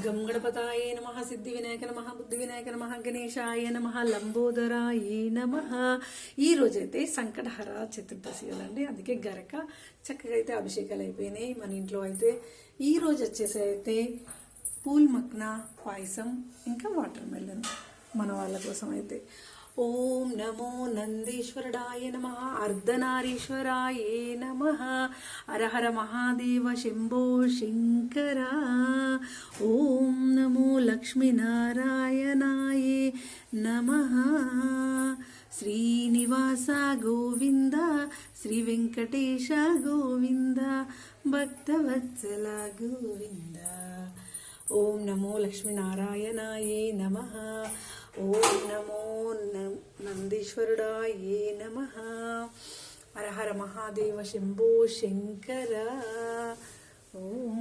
గం గణపతాయే నమః, సిద్ధి వినాయక నమః, బుద్ధి వినాయక నమః, గణేశాయ నమః, లంబోదరాయే నమః. ఈ రోజైతే సంకటహర చతుర్దశి కదండి, అందుకే గరక చక్కగా అయితే అభిషేకాలు అయిపోయినాయి మన ఇంట్లో. అయితే ఈ రోజు వచ్చేసి అయితే పూల్ మక్నా పాయసం ఇంకా వాటర్ మెలన్ మన వాళ్ళ కోసం అయితే. ఓం నమో నందీశ్వరుడాయ నమః, అర్ధనారీశ్వరాయే నమః, హరహర మహాదేవ శంభో శంకర. ఓం నమో లక్ష్మీనారాయణాయే నమః, శ్రీనివాస గోవింద, శ్రీ వెంకటేశ గోవింద, భక్తవత్సల గోవింద. ఓం నమో లక్ష్మీనారాయణాయే నమః, ఓం నమో నందీశ్వరుడాయే నమః, హర హర మహాదేవ శంభో శంకర. ఓం